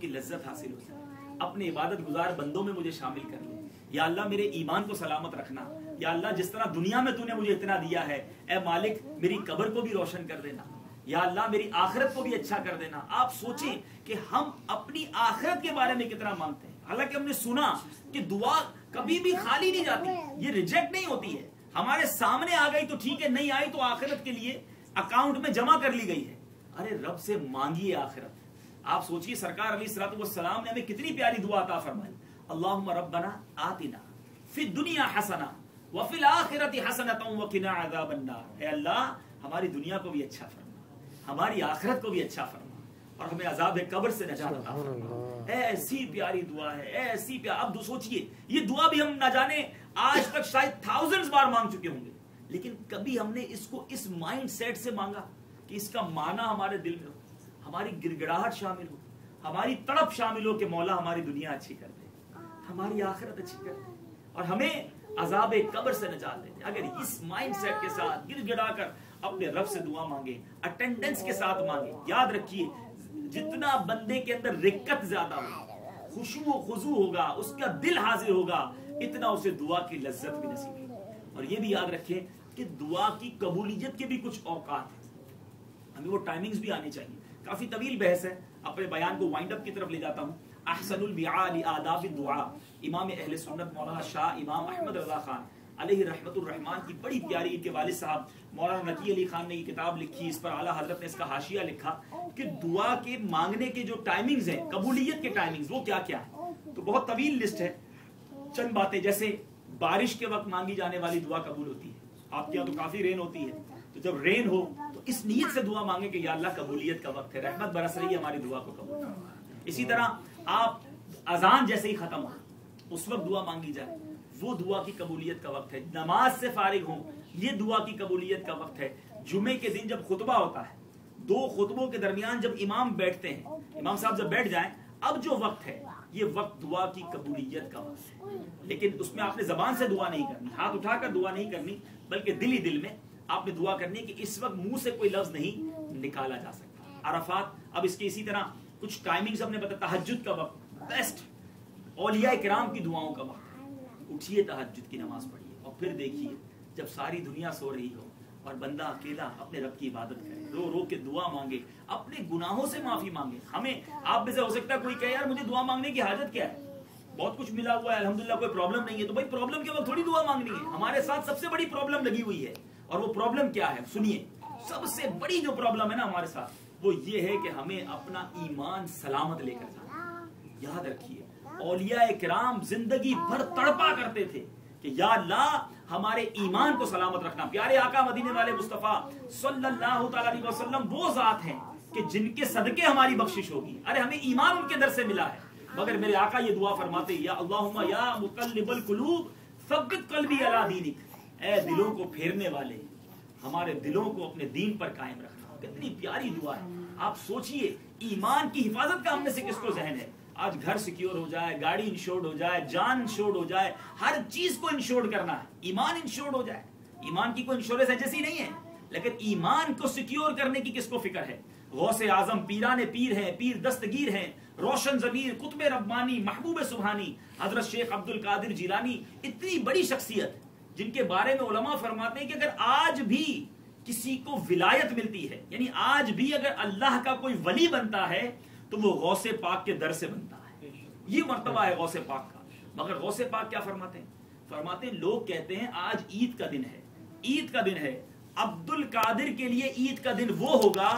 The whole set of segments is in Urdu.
کی لذت حاصل ہو جائے. اپنے عبادت گزار بندوں میں مجھے شامل کر لے. یا اللہ میرے ایمان کو سلامت رکھنا. یا اللہ جس طرح دنیا میں تو نے مجھے اتنا دیا ہے, اے مالک میری قبر کو بھی روشن کر دینا. یا اللہ میری آخرت کو بھی اچھا کر دینا. آپ سوچیں کہ ہم اپنی آخرت کے بارے میں کتنا مانگتے ہیں. حالانکہ ہم نے سنا کہ دعا کبھی بھی خالی نہیں جاتی, یہ ریجیکٹ نہیں ہوتی ہے. ہمارے سامنے آ گئی تو ٹھیک ہے, نہیں آئی تو آخرت کے لیے اکاؤنٹ میں جمع کر لی گئی ہے. ارے رب سے مانگیے آخرت. آپ سوچئے سرکار علیہ الصلوۃ والسلام نے ہمیں کتنی پیاری دعا عطا فرمائی. اللہم ربنا آتنا فی الدنیا حسنہ وفی الآخرۃ حسنۃ وقنا عذاب النار. اے اللہ ہماری دنیا کو بھی اچھا فرما, ہماری آخرت کو بھی اچھا فرما, اور ہمیں عذاب قبر سے نجات عطا فرما. ایسی پیاری دعا ہے, ایسی پیاری. اب سوچئے یہ دعا بھی ہم نہ جانے آج تک شاید تھاؤزنڈز بار مانگ چکے ہوں گے, لیکن کبھی ہم نے اس کو اس مائنڈ سیٹ سے مانگا کہ اس کا معنی ہمارے دل میں ہو, ہماری گڑگڑاہٹ شامل ہو, ہماری تڑپ شامل ہو کہ مولا ہماری دنیا اچھی کر دے, ہماری آخرت اچھی کر دے, اور ہمیں عذاب قبر سے نجات دے. اگر اس مائنڈ سیٹ کے ساتھ گر گڑا کر اپنے رب سے دعا مانگے, اٹینڈنس کے ساتھ مانگے, یاد رکھیے جتنا بندے کے اندر رقت زیادہ ہوگا, خشوع و خضوع ہوگا, اس کا دل حاضر ہوگا, اتنا اسے دعا کی لذت بھی نصیب ہوگی. اور یہ بھی یاد رکھیں کہ دعا کی قبولیت کے بھی کچھ اوقات ہیں, ہمیں وہ ٹائمنگز بھی آنی چاہیے. کافی طویل بحث ہے, اپنے بیان کو وائنڈ اپ کی طرف لے جاتا ہوں. احسن البیعاء لآداب الدعاء, امام اہل سنت مولانا شاہ امام احمد رضا خان علیہ رحمت الرحمان کی بڑی پیاری, کے والد صاحب مولانا نقی علی خان نے یہ کتاب لکھی, اس پر اعلیٰ حضرت نے اس کا حاشیہ لکھا کہ دعا کے مانگنے کے جو ٹائمنگز ہیں, قبولیت کے ٹائمنگز, وہ کیا کیا ہیں. تو بہت طویل لسٹ ہے. چند باتیں, جیسے بارش کے وقت مانگی جانے والی دعا قبول ہوتی ہے. آپ کے یہاں تو کافی رین ہوتی ہے, تو جب رین ہو تو اس نیت سے دعا مانگے کہ یا اللہ قبولیت کا وقت ہے, رحمت برس رہی ہے, ہماری دعا کو قبول کرنا. اسی طرح آپ اذان جیسے ہی ختم ہو اس وقت دعا مانگی جائے, وہ دعا کی قبولیت کا وقت ہے. نماز سے فارغ ہوں, یہ دعا کی قبولیت کا وقت ہے. جمعے کے دن جب خطبہ ہوتا ہے, دو خطبوں کے درمیان جب امام بیٹھتے ہیں, امام صاحب جب بیٹھ جائیں, اب جو وقت ہے یہ وقت دعا کی قبولیت کا وقت ہے. لیکن اس میں آپ نے زبان سے دعا نہیں کرنی, ہاتھ اٹھا کر دعا نہیں کرنی, بلکہ دل ہی دل میں آپ نے دعا کرنی کہ اس وقت منہ سے کوئی لفظ نہیں نکالا جا سکتا. عرفات, اب اس کے اسی طرح کچھ ٹائمنگز ہم نے بتا. تہجد کا وقت بیسٹ, اولیاء کرام کی دعاؤں کا وقت. اٹھیے تہجد کی نماز پڑھیے, اور پھر دیکھیے جب ساری دنیا سو رہی ہو اور بندہ اکیلا اپنے رب کی عبادت کرے, رو رو کے دعا مانگے, اپنے گناہوں سے معافی مانگے. ہمیں آپ میں سے ہو سکتا ہے کوئی کہے یار مجھے دعا مانگنے کی حاجت کیا ہے, بہت کچھ ملا ہوا ہے الحمدللہ, کوئی پرابلم نہیں ہے. تو بھائی پرابلم کے وقت تھوڑی دعا مانگنی ہے. ہمارے ساتھ سب سے بڑی پرابلم لگی ہوئی ہے, اور وہ پرابلم کیا ہے سنیے. سب سے بڑی جو پرابلم ہے نا ہمارے ساتھ, وہ یہ ہے کہ ہمیں اپنا ایمان سلامت لے کر جانا. یاد رکھیے اولیاء کرام زندگی بھر تڑپا کرتے تھے کہ یا اللہ ہمارے ایمان کو سلامت رکھنا. پیارے آقا مدینے والے مصطفیٰ صلی اللہ تعالی علیہ وسلم وہ ذات ہیں کہ جن کے صدقے ہماری بخشش ہوگی. ارے ہمیں ایمان ان کے در سے ملا ہے, مگر میرے آقا یہ دعا فرماتے یا اللہم یا مقلب القلوب ثبت قلبی علی دینک, اے دلوں کو پھیرنے والے ہمارے دلوں کو اپنے دین پر قائم رکھنا. کتنی پیاری دعا ہے. آپ سوچئے ایمان کی حفاظت کا ہم میں سے کس کو ذہن ہے. آج گھر سیکیور ہو جائے, گاڑی انشورڈ ہو جائے, جان انشورڈ ہو جائے, ہر چیز کو انشورڈ کرنا ہے, ایمان انشورڈ ہو جائے. ایمان کی کوئی انشورنس ایجنسی نہیں ہے, لیکن ایمان کو سیکیور کرنے کی کس کو فکر ہے. غوث اعظم پیران پیر ہیں, پیر دستگیر ہیں, روشن ضمیر, قطب ربانی, محبوب سبحانی, حضرت شیخ عبد القادر جیلانی, اتنی بڑی شخصیت جن کے بارے میں علماء فرماتے ہیں کہ اگر آج بھی کسی کو ولایت ملتی ہے, یعنی آج بھی اگر اللہ کا کوئی ولی بنتا ہے تو وہ غوث پاک کے در سے بنتا ہے. یہ مرتبہ ہے غوث پاک کا. مگر غوث پاک کیا فرماتے ہیں, فرماتے ہیں لوگ کہتے ہیں آج عید کا دن ہے, عید کا دن ہے. عبد القادر کے لیے عید کا دن وہ ہوگا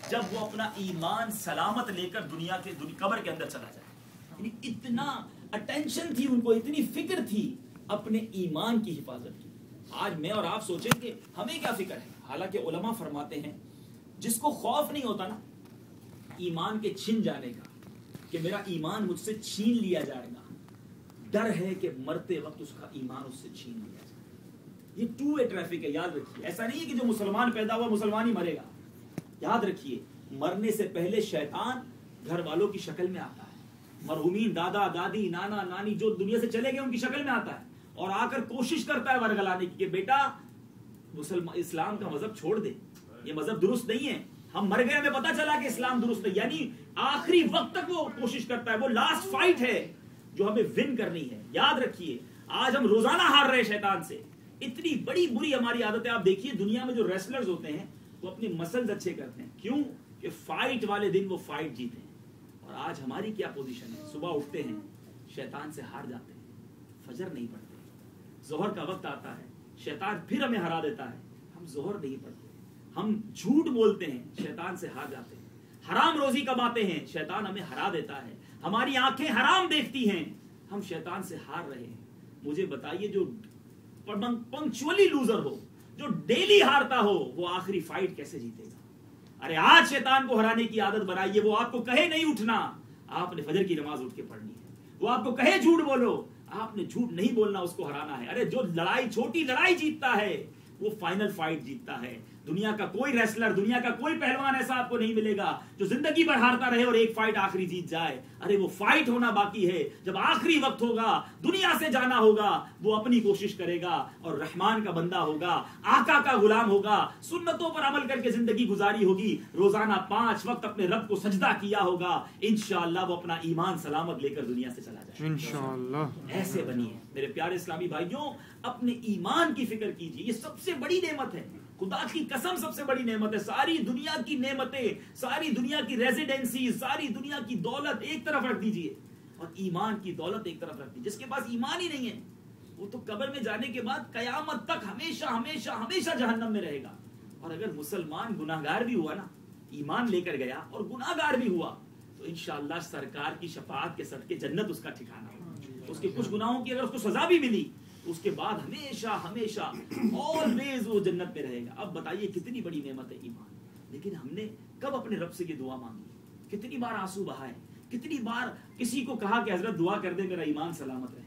جب وہ اپنا ایمان سلامت لے کر دنیا کے قبر کے اندر چلا جائے. یعنی اتنا اٹینشن تھی ان کو, اتنی فکر تھی اپنے ایمان کی حفاظت کی. آج میں اور آپ سوچیں کہ ہمیں کیا فکر ہے. حالانکہ علماء فرماتے ہیں جس کو خوف نہیں ہوتا نا ایمان کے چھن جانے کا کہ میرا ایمان مجھ سے چھین لیا جائے گا, ڈر ہے کہ مرتے وقت اس کا ایمان اس سے چھین لیا جائے. یہ ٹو وے ٹریفک ہے, یاد رکھیے. ایسا نہیں ہے کہ جو مسلمان پیدا ہوا مسلمان ہی مرے گا. یاد رکھیے مرنے سے پہلے شیطان گھر والوں کی شکل میں آتا ہے, مرحومین دادا دادی نانا نانی جو دنیا سے چلے گئے ان کی شکل میں آتا ہے, اور آ کر کوشش کرتا ہے ورگلانے کی کہ بیٹا اسلام کا مذہب چھوڑ دے, یہ مذہب درست نہیں ہے, ہم مر گئے, ہمیں پتا چلا کہ اسلام درست ہے, یعنی آخری وقت تک وہ کوشش کرتا ہے, وہ لاسٹ فائٹ ہے جو ہمیں ون کرنی ہے. یاد رکھیے آج ہم روزانہ ہار رہے شیطان سے. اتنی بڑی بری ہماری عادت ہے. آپ دیکھیے دنیا میں جو ریسلرز ہوتے ہیں وہ اپنے مسلز اچھے کرتے ہیں, کیوں کہ فائٹ والے دن وہ فائٹ جیتے ہیں. اور آج ہماری کیا پوزیشن ہے, صبح اٹھتے ہیں شیطان سے ہار جاتے ہیں, فجر نہیں پڑھتے, ظہر کا وقت آتا ہے شیطان پھر ہمیں ہرا دیتا ہے, ہم ظہر نہیں پڑھتے, ہم جھوٹ بولتے ہیں شیطان سے ہار جاتے ہیں, حرام روزی کماتے ہیں شیطان ہمیں ہرا دیتا ہے, ہماری آنکھیں حرام دیکھتی ہیں, ہم شیطان سے ہار رہے ہیں. مجھے بتائیے جو پنکچولی لوزر ہو, جو ڈیلی ہارتا ہو, وہ آخری فائٹ کیسے جیتے گا؟ ارے آج شیطان کو ہرانے کی عادت بنائیے. وہ آپ کو کہے نہیں اٹھنا, آپ نے فجر کی نماز اٹھ کے پڑھنی ہے. وہ آپ کو کہے جھوٹ بولو, آپ نے جھوٹ نہیں بولنا, اس کو ہرانا ہے. ارے جو لڑائی, چھوٹی لڑائی جیتتا ہے وہ فائنل فائٹ جیتتا ہے. دنیا کا کوئی ریسلر, دنیا کا کوئی پہلوان ایسا آپ کو نہیں ملے گا جو زندگی بھر ہارتا رہے اور ایک فائٹ آخری جیت جائے. ارے وہ فائٹ ہونا باقی ہے. جب آخری وقت ہوگا, دنیا سے جانا ہوگا, وہ اپنی کوشش کرے گا اور رحمان کا بندہ ہوگا, آقا کا غلام ہوگا, سنتوں پر عمل کر کے زندگی گزاری ہوگی, روزانہ 5 وقت اپنے رب کو سجدہ کیا ہوگا. انشاءاللہ وہ اپنا ایمان سلامت لے کر دنیا سے چلا جائے انشاءاللہ. ایسے بنیے میرے پیارے اسلامی بھائیوں, اپنے ایمان کی فکر کیجیے. یہ سب سے بڑی نعمت ہے, خدا کی قسم سب سے بڑی نعمت ہے. ساری دنیا کی نعمتیں, ساری دنیا کی ریزیڈنسی, ساری دنیا کی دولت ایک طرف رکھ دیجئے اور ایمان کی دولت ایک طرف رکھ دیجئے. جس کے پاس ایمان ہی نہیں ہے وہ تو قبر میں جانے کے بعد قیامت تک ہمیشہ ہمیشہ ہمیشہ جہنم میں رہے گا. اور اگر مسلمان گناہگار بھی ہوا نا, ایمان لے کر گیا اور گناہگار بھی ہوا, تو انشاءاللہ سرکار کی شفاعت کے صدقے جنت اس کا ٹھکانہ ہوگا. اس کے کچھ گناہوں کی اگر اس کو سزا بھی ملی, اس کے بعد ہمیشہ ہمیشہ آلویز وہ جنت میں رہے گا. اب بتائیے کتنی بڑی نعمت ہے ایمان. لیکن ہم نے کب اپنے رب سے یہ دعا مانگی, کتنی بار آنسو بہائے, کتنی بار کسی کو کہا کہ حضرت دعا کر دے میرا ایمان سلامت رہے.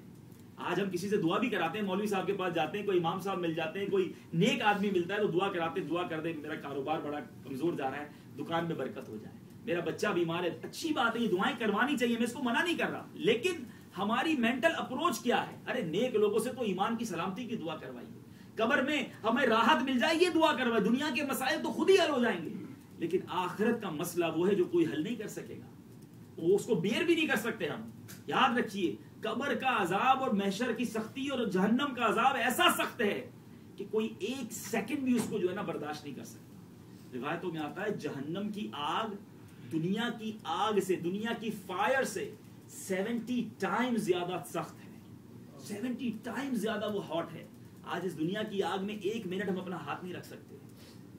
آج ہم کسی سے دعا بھی کراتے ہیں, مولوی صاحب کے پاس جاتے ہیں, کوئی امام صاحب مل جاتے ہیں, کوئی نیک آدمی ملتا ہے تو دعا کراتے ہیں, دعا کر دے میرا کاروبار بڑا کمزور جا رہا ہے, دکان میں برکت ہو جائے, میرا بچہ بیمار ہے. اچھی بات ہے, یہ دعائیں کروانی چاہیے, میں اس کو منع نہیں کر رہا, لیکن ہماری مینٹل اپروچ کیا ہے؟ ارے نیک لوگوں سے تو ایمان کی سلامتی کی دعا کروائیے, قبر میں ہمیں راحت مل جائے یہ دعا کروائیے, دنیا کے مسائل تو خود ہی حل ہو جائیں گے. لیکن آخرت کا مسئلہ وہ ہے جو کوئی حل نہیں کر سکے گا, وہ اس کو بیئر بھی نہیں کر سکتے ہم. یاد رکھیے قبر کا عذاب اور محشر کی سختی اور جہنم کا عذاب ایسا سخت ہے کہ کوئی ایک سیکنڈ بھی اس کو جو ہے نا برداشت نہیں کر سکتا. روایتوں میں آتا ہے جہنم کی آگ دنیا کی آگ سے, دنیا کی فائر سے 70 ٹائمز زیادہ سخت ہے, 70 ٹائمز زیادہ وہ ہاٹ ہے. آج اس دنیا کی آگ میں 1 منٹ ہم اپنا ہاتھ نہیں رکھ سکتے.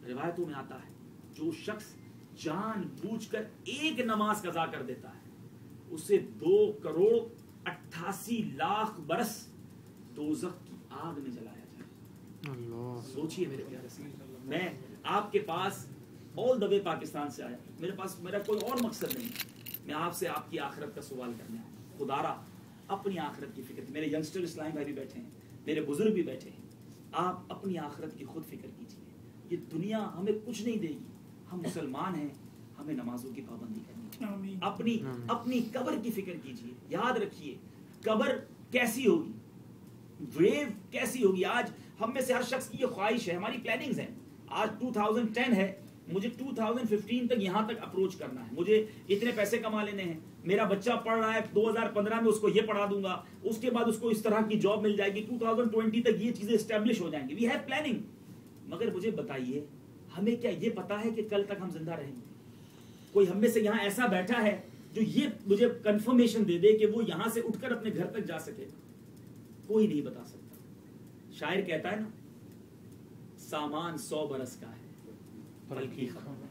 روایتوں میں آتا ہے جو شخص جان بوجھ کر ایک نماز قضا کر دیتا ہے اسے 2,88,00,000 برس دوزخ کی آگ میں جلایا جائے. سوچئے میرے پیارے سے, میں آپ کے پاس آل دا وے پاکستان سے آیا, میرا کوئی اور مقصد نہیں, میں آپ سے آپ کی آخرت کا سوال کرنے آیا. خدا را اپنی آخرت کی فکر, میرے ینگسٹر اسلام بھائی بھی بیٹھے ہیں, میرے بزرگ بھی بیٹھے ہیں, آپ اپنی آخرت کی خود فکر کیجیے. یہ دنیا ہمیں کچھ نہیں دے گی, ہم مسلمان ہیں, ہمیں نمازوں کی پابندی کرنی ہے. اپنی قبر کی فکر کیجیے. یاد رکھیے قبر کیسی ہوگی, گریو کیسی ہوگی. آج ہم میں سے ہر شخص کی یہ خواہش ہے, ہماری پلاننگز ہیں. آج 2010 ہے, مجھے 2015 تک یہاں تک اپروچ کرنا ہے, مجھے اتنے پیسے کما لینے ہیں, میرا بچہ پڑھ رہا ہے 2015 میں اس کو یہ پڑھا دوں گا, اس کے بعد اس کو اس طرح کی جاب مل جائے گی, 2020 تک یہ چیزیں اسٹیبلش ہو جائیں گی. We have planning. مگر مجھے بتائیے ہمیں کیا یہ پتا ہے کہ کل تک ہم زندہ رہیں گے؟ کوئی ہم میں سے یہاں ایسا بیٹھا ہے جو یہ مجھے کنفرمیشن دے دے کہ وہ یہاں سے اٹھ کر اپنے گھر تک جا سکے؟ کوئی نہیں بتا سکتا. شاعر کہتا ہے نا, سامان 100 برس کا ہے پل کی خبر.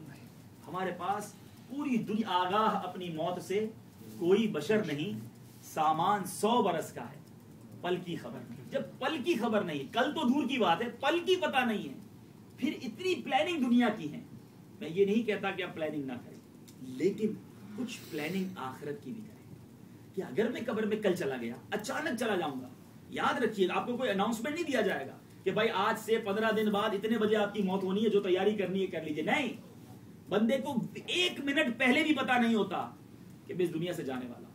ہمارے پاس پوری دنیا آگاہ اپنی موت سے کوئی بشر نہیں, سامان 100 برس کا ہے پل کی خبر. جب پل کی خبر نہیں, کل تو دور کی بات ہے, پل کی پتہ نہیں ہے, پھر اتنی پلاننگ دنیا کی ہے. میں یہ نہیں کہتا کہ آپ پلاننگ نہ کریں, لیکن کچھ پلاننگ آخرت کی بھی کریں کہ اگر میں قبر میں کل چلا گیا, اچانک چلا جاؤں گا, یاد رکھیے آپ کو کوئی اناؤنسمنٹ نہیں دیا جائے گا کہ بھائی آج سے 15 دن بعد اتنے بجے آپ کی موت ہونی ہے, جو تیاری کرنی ہے کر لیجئے. نہیں, بندے کو 1 منٹ پہلے بھی پتا نہیں ہوتا کہ میں اس دنیا سے جانے والا.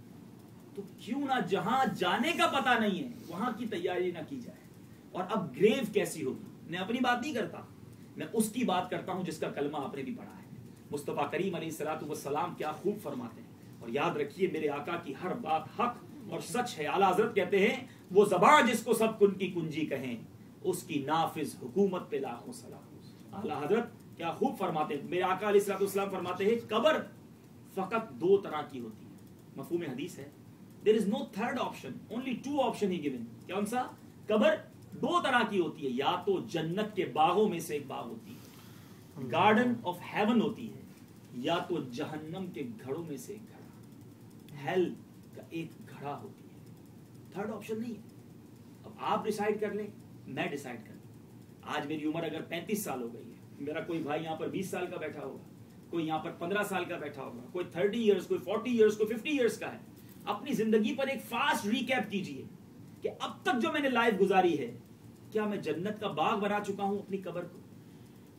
تو کیوں نہ جہاں جانے کا پتا نہیں ہے وہاں کی تیاری نہ کی جائے. اور اب گریو کیسی ہوگی, میں اپنی بات نہیں کرتا, میں اس کی بات کرتا ہوں جس کا کلمہ آپ نے بھی پڑھا ہے. مصطفیٰ کریم علیہ السلام کیا خوب فرماتے ہیں، اور یاد رکھیے میرے آقا کی ہر بات حق اور سچ ہے۔ اعلیٰ حضرت کہتے ہیں وہ زبان جس کو سب کن کی کنجی کہیں، اس کی نافذ حکومت پہ لاکھوں سلام۔ اعلیٰ حضرت کیا خوب فرماتے ہیں، میرے آقا علیہ السلام فرماتے ہیں قبر فقط دو طرح کی ہوتی ہے، مفہوم حدیث ہے، there is no third option, only two option he given۔ کون سا؟ قبر دو طرح کی ہوتی ہے، یا تو جنت کے باغوں میں سے ایک باغ ہوتی ہے، گارڈن آف ہیون ہوتی ہے، یا تو جہنم کے گھڑوں میں سے ایک گھڑا، ہیل کا ایک گھڑا ہوتی ہے، تھرڈ آپشن نہیں ہے۔ اب آپ ڈیسائیڈ کر لیں، میں ڈیسائیڈ کر لیں۔ آج میری عمر اگر 35 سال ہو گئی ہے، میرا کوئی بھائی یہاں پر 20 سال کا بیٹھا ہوگا، کوئی یہاں پر 15 سال کا بیٹھا ہوگا، کوئی 30 ایئرس، کوئی 40 ایئرس، کوئی 50 ایئرس کا ہے۔ اپنی زندگی پر ایک فاسٹ ریکیپ کیجئے کہ اب تک جو میں نے لائف گزاری ہے، کیا میں جنت کا باغ بنا چکا ہوں اپنی قبر کو،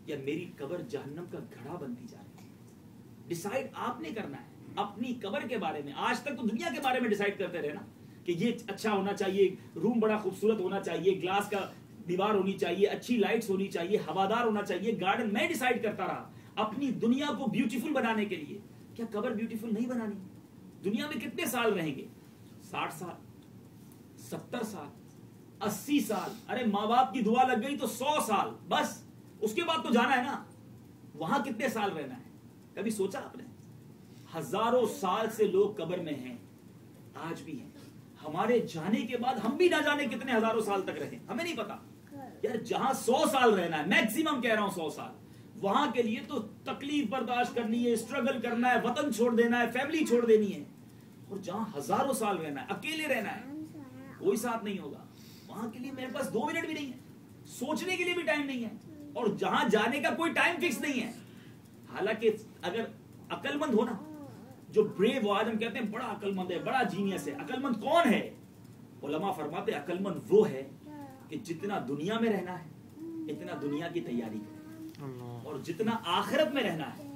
یا میری قبر جہنم کا گھڑا بنتی جا رہی ہے؟ ڈیسائیڈ آپ نے کرنا ہے اپنی قبر کے بارے میں۔ آج تک تو دنیا کے بارے میں ڈیسائیڈ کرتے رہے نا کہ یہ اچھا ہونا چاہیے، روم بڑا خوبصورت ہونا چاہیے، گلاس کا دیوار ہونی چاہیے، اچھی لائٹس ہونی چاہیے، ہوادار ہونا چاہیے، گارڈن میں ڈیسائیڈ کرتا رہا اپنی دنیا کو بیوٹیفل بنانے کے لیے۔ کیا قبر بیوٹیفل نہیں بنانی؟ دنیا میں کتنے سال رہیں گے؟ 60 سال، 70 سال، 80 سال، ارے ماں باپ کی دعا لگ گئی تو 100 سال، بس اس کے بعد تو جانا ہے نا۔ وہاں کتنے سال رہنا ہے؟ کبھی سوچا آپ نے؟ ہزاروں سال سے لوگ قبر میں ہیں، آج بھی ہیں۔ ہمارے جانے کے بعد ہم بھی نہ جانے کتنے ہزاروں سال تک رہیں، ہمیں نہیں پتا یار۔ جہاں 100 سال رہنا ہے، میکسیمم کہہ رہا ہوں 100 سال، وہاں کے لیے تو تکلیف برداشت کرنی ہے، اسٹرگل کرنا ہے، وطن چھوڑ دینا ہے، فیملی چھوڑ دینی ہے۔ اور جہاں ہزاروں سال رہنا ہے، اکیلے رہنا ہے، کوئی ساتھ نہیں ہوگا، وہاں کے لیے میرے پاس 2 منٹ بھی نہیں ہے، سوچنے کے لیے بھی ٹائم نہیں ہے، اور جہاں جانے کا کوئی ٹائم فکس نہیں ہے۔ حالانکہ اگر عقل مند ہونا، جو بریو ہو، آج ہم کہتے ہیں بڑا عقل مند ہے، بڑا جینیس ہے، عقل مند کون ہے؟ علماء فرماتے ہیں عقل مند وہ ہے کہ جتنا دنیا میں رہنا ہے اتنا دنیا کی تیاری کرے، اور جتنا آخرت میں رہنا ہے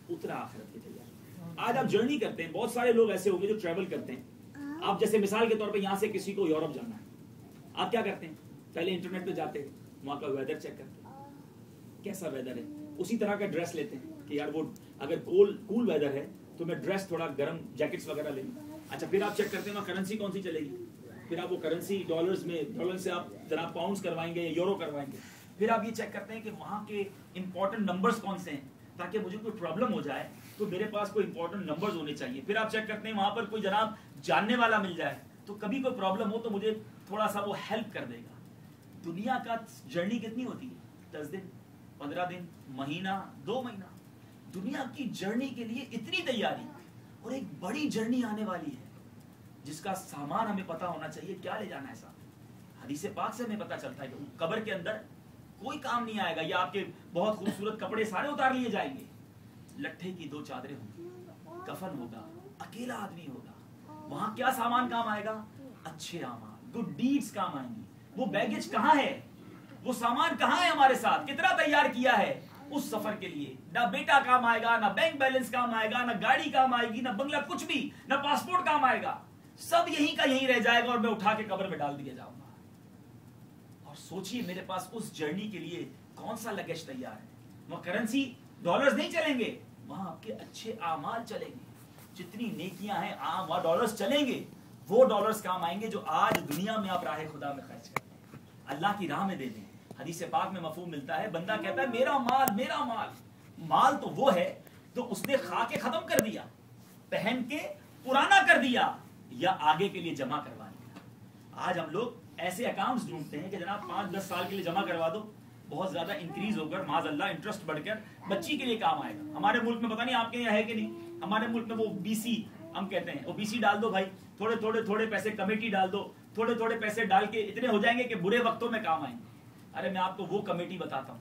اتنا آخرت کی تیاری۔ آج آپ جرنی کرتے ہیں، بہت سارے لوگ ایسے ہوں گے جو ٹریول کرتے ہیں۔ آپ جیسے مثال کے طور پہ یہاں سے کسی کو یورپ جانا ہے، آپ کیا کرتے ہیں؟ پہلے انٹرنیٹ پہ جاتے ہیں، وہاں کا ویدر چیک کرتے ہیں، کیسا ویدر ہے، اسی طرح کا ڈریس لیتے ہیں کہ یار وہ اگر کول ویدر ہے تو میں ڈریس تھوڑا گرم جیکٹس وغیرہ لے لوں۔ اچھا پھر آپ چیک کرتے ہیں وہاں کرنسی کون سی چلے گی، پھر آپ وہ کرنسی ڈالرز میں، ڈالر سے آپ جناب پاؤنڈز کروائیں گے یا یورو کروائیں گے، پھر آپ یہ چیک کرتے ہیں کہ وہاں کے امپورٹنٹ نمبرز کون سے ہیں تاکہ مجھے کوئی پرابلم ہو جائے تو میرے پاس کوئی امپورٹنٹ نمبرز ہونے چاہیے۔ پھر آپ چیک کرتے ہیں وہاں پر کوئی جناب جاننے والا مل جائے تو کبھی کوئی پرابلم ہو تو مجھے تھوڑا سا وہ ہیلپ کر دے گا۔ دنیا کا جرنی کتنی ہوتی ہے؟ 10 دن، 15 دن، مہینہ، 2 مہینہ۔ دنیا کی جرنی کے لیے اتنی تیاری، اور ایک بڑی جرنی آنے والی ہے جس کا سامان ہمیں پتا ہونا چاہیے کیا لے جانا ہے ساتھ۔ حدیث پاک سے ہمیں پتا چلتا ہے کہ قبر کے اندر کوئی کام نہیں آئے گا، یا آپ کے بہت خوبصورت کپڑے سارے اتار لیے جائیں گے، لٹھے کی 2 چادریں ہوں گی، کفن ہوگا، اکیلا آدمی ہوگا۔ وہاں کیا سامان کام آئے گا؟ اچھے اعمال، گڈ ڈیڈز کام آئیں گی۔ وہ بیگیج کہاں ہے؟ وہ سامان کہاں ہے ہمارے ساتھ؟ کتنا تیار کیا ہے اس سفر کے لیے؟ نہ بیٹا کام آئے گا، نہ بینک بیلنس کام آئے گا، نہ گاڑی کام آئے گی، نہ بنگلہ، کچھ بھی، نہ پاسپورٹ کام آئے گا۔ سب یہیں کا یہیں رہ جائے گا اور میں اٹھا کے قبر میں ڈال دیا جاؤں گا۔ اور سوچئے میرے پاس اس جرنی کے لیے کون سا لگیج تیار ہے؟ وہاں کرنسی ڈالرز نہیں چلیں گے، وہاں آپ کے اچھے اعمال چلیں گے۔ جتنی نیکیاں ہیں عام وہاں ڈالرز چلیں گے، وہ ڈالرز کام آئیں گے جو آج دنیا میں آپ راہ خدا میں خرچ کرتے ہیں، اللہ کی راہ میں دے دیں۔ حدیث پاک میں مفہوم ملتا ہے، بندہ کہتا ہے میرا مال، میرا مال۔ مال تو وہ ہے جو اس نے کھا کے ختم کر دیا، پہن کے پرانا کر دیا، یا آگے کے لیے جمع کروا لیا۔ آج ہم لوگ ایسے اکاؤنٹس ڈھونڈتے ہیں کہ جناب 5-10 سال کے لیے جمع کروا دو، بہت زیادہ انکریز ہو کر معاذ اللہ انٹرسٹ بڑھ کر بچی کے لیے کام آئے گا۔ ہمارے ملک میں پتہ نہیں آپ کے یہاں ہے کہ نہیں، ہمارے ملک میں وہ BC ہم کہتے ہیں، وہ BC ڈال دو بھائی، تھوڑے پیسے کمیٹی ڈال دو، تھوڑے پیسے ڈال کے اتنے ہو جائیں گے کہ برے وقتوں میں کام آئیں گے۔ ارے میں آپ کو وہ کمیٹی بتاتا ہوں،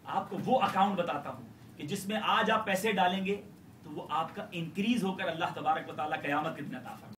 آپ کو وہ اکاؤنٹ بتاتا ہوں کہ جس میں آج آپ پیسے ڈالیں گے تو وہ آپ کا انکریز ہو کر اللہ تبارک و تعالیٰ قیامت کے دن عطا فرمائے گا۔